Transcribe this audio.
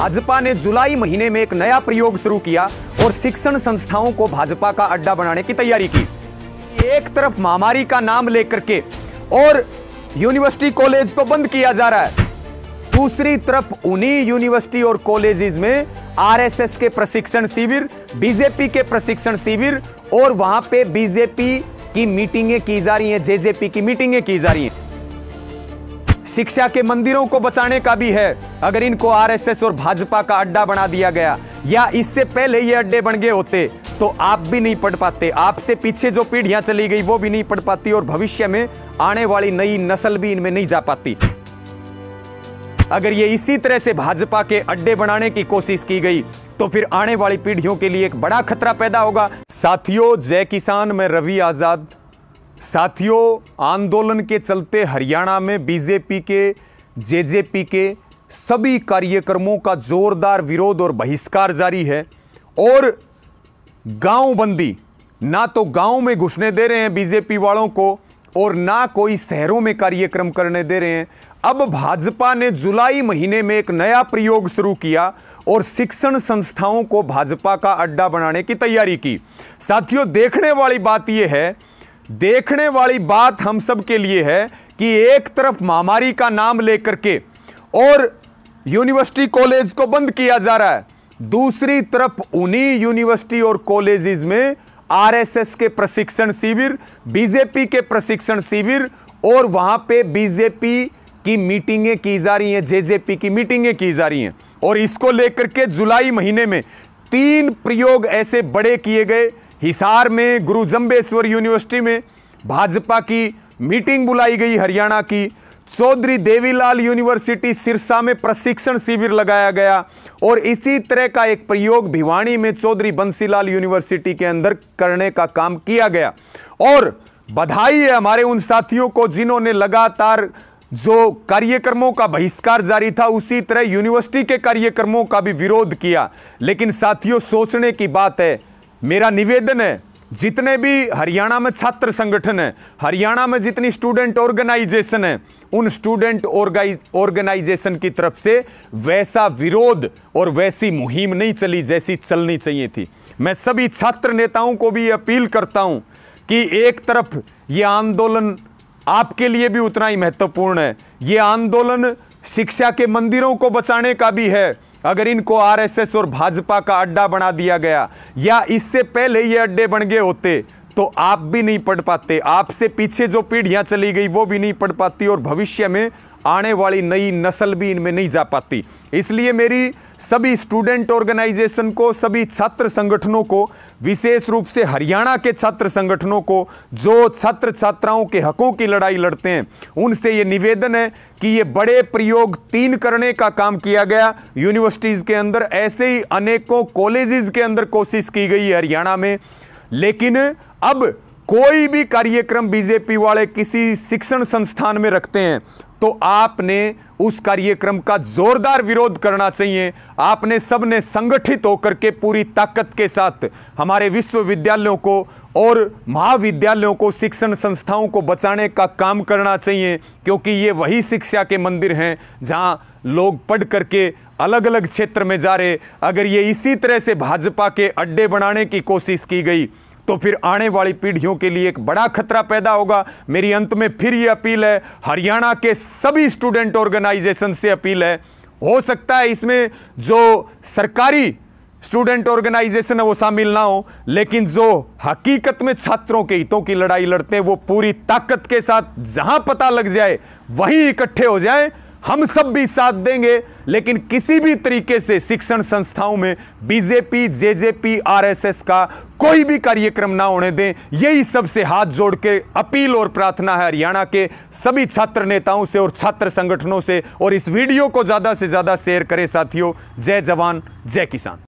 भाजपा ने जुलाई महीने में एक नया प्रयोग शुरू किया और शिक्षण संस्थाओं को भाजपा का अड्डा बनाने की तैयारी की। एक तरफ महामारी का नाम लेकर के और यूनिवर्सिटी कॉलेज को बंद किया जा रहा है, दूसरी तरफ उन्हीं यूनिवर्सिटी और कॉलेजेस में आरएसएस के प्रशिक्षण शिविर, बीजेपी के प्रशिक्षण शिविर और वहां पे बीजेपी की मीटिंगें की जा रही हैं, जेजेपी की मीटिंगें की जा रही हैं। शिक्षा के मंदिरों को बचाने का भी है। अगर इनको आरएसएस और भाजपा का अड्डा बना दिया गया या इससे पहले ये अड्डे बन गए होते तो आप भी नहीं पढ़ पाते, आपसे पीछे जो पीढ़ियां चली गई वो भी नहीं पढ़ पाती और भविष्य में आने वाली नई नस्ल भी इनमें नहीं जा पाती। अगर ये इसी तरह से भाजपा के अड्डे बनाने की कोशिश की गई तो फिर आने वाली पीढ़ियों के लिए एक बड़ा खतरा पैदा होगा। साथियों, जय किसान, मैं रवि आजाद। साथियों, आंदोलन के चलते हरियाणा में बीजेपी के, जेजेपी के सभी कार्यक्रमों का जोरदार विरोध और बहिष्कार जारी है और गांव बंदी, ना तो गांव में घुसने दे रहे हैं बीजेपी वालों को और ना कोई शहरों में कार्यक्रम करने दे रहे हैं। अब भाजपा ने जुलाई महीने में एक नया प्रयोग शुरू किया और शिक्षण संस्थाओं को भाजपा का अड्डा बनाने की तैयारी की। साथियों, देखने वाली बात हम सब के लिए है कि एक तरफ महामारी का नाम लेकर के और यूनिवर्सिटी कॉलेज को बंद किया जा रहा है, दूसरी तरफ उन्हीं यूनिवर्सिटी और कॉलेजेस में आरएसएस के प्रशिक्षण शिविर, बीजेपी के प्रशिक्षण शिविर और वहां पे बीजेपी की मीटिंगें की जा रही हैं, जेजेपी की मीटिंगें की जा रही हैं। और इसको लेकर के जुलाई महीने में 3 प्रयोग ऐसे बड़े किए गए। हिसार में गुरु जंबेश्वर यूनिवर्सिटी में भाजपा की मीटिंग बुलाई गई हरियाणा की। चौधरी देवीलाल यूनिवर्सिटी सिरसा में प्रशिक्षण शिविर लगाया गया और इसी तरह का एक प्रयोग भिवानी में चौधरी बंसीलाल यूनिवर्सिटी के अंदर करने का काम किया गया। और बधाई है हमारे उन साथियों को जिन्होंने लगातार जो कार्यक्रमों का बहिष्कार जारी था उसी तरह यूनिवर्सिटी के कार्यक्रमों का भी विरोध किया। लेकिन साथियों, सोचने की बात है, मेरा निवेदन है, जितने भी हरियाणा में छात्र संगठन है, हरियाणा में जितनी स्टूडेंट ऑर्गेनाइजेशन है, उन स्टूडेंट ऑर्गेनाइजेशन की तरफ से वैसा विरोध और वैसी मुहिम नहीं चली जैसी चलनी चाहिए थी। मैं सभी छात्र नेताओं को भी अपील करता हूं कि एक तरफ ये आंदोलन आपके लिए भी उतना ही महत्वपूर्ण है। ये आंदोलन शिक्षा के मंदिरों को बचाने का भी है। अगर इनको आरएसएस और भाजपा का अड्डा बना दिया गया या इससे पहले ये अड्डे बन गए होते तो आप भी नहीं पढ़ पाते, आपसे पीछे जो पीढ़ियां चली गई वो भी नहीं पढ़ पाती और भविष्य में आने वाली नई नस्ल भी इनमें नहीं जा पाती। इसलिए मेरी सभी स्टूडेंट ऑर्गेनाइजेशन को, सभी छात्र संगठनों को, विशेष रूप से हरियाणा के छात्र संगठनों को जो छात्र छात्राओं के हकों की लड़ाई लड़ते हैं, उनसे ये निवेदन है कि ये बड़े प्रयोग 3 करने का काम किया गया यूनिवर्सिटीज़ के अंदर। ऐसे ही अनेकों कॉलेजेस के अंदर कोशिश की गई है हरियाणा में। लेकिन अब कोई भी कार्यक्रम बीजेपी वाले किसी शिक्षण संस्थान में रखते हैं तो आपने उस कार्यक्रम का जोरदार विरोध करना चाहिए। आपने सबने संगठित होकर के पूरी ताकत के साथ हमारे विश्वविद्यालयों को और महाविद्यालयों को, शिक्षण संस्थाओं को बचाने का काम करना चाहिए, क्योंकि ये वही शिक्षा के मंदिर हैं जहां लोग पढ़ करके अलग अलग क्षेत्र में जा रहे। अगर ये इसी तरह से भाजपा के अड्डे बनाने की कोशिश की गई तो फिर आने वाली पीढ़ियों के लिए एक बड़ा खतरा पैदा होगा। मेरी अंत में फिर ये अपील है, हरियाणा के सभी स्टूडेंट ऑर्गेनाइजेशन से अपील है, हो सकता है इसमें जो सरकारी स्टूडेंट ऑर्गेनाइजेशन है वो शामिल ना हो, लेकिन जो हकीकत में छात्रों के हितों की लड़ाई लड़ते हैं वो पूरी ताकत के साथ जहां पता लग जाए वहीं इकट्ठे हो जाए। हम सब भी साथ देंगे, लेकिन किसी भी तरीके से शिक्षण संस्थाओं में बीजेपी, जेजेपी, आरएसएस का कोई भी कार्यक्रम ना होने दें। यही सबसे हाथ जोड़ के अपील और प्रार्थना है हरियाणा के सभी छात्र नेताओं से और छात्र संगठनों से। और इस वीडियो को ज़्यादा से ज़्यादा शेयर करें साथियों। जय जवान, जय किसान।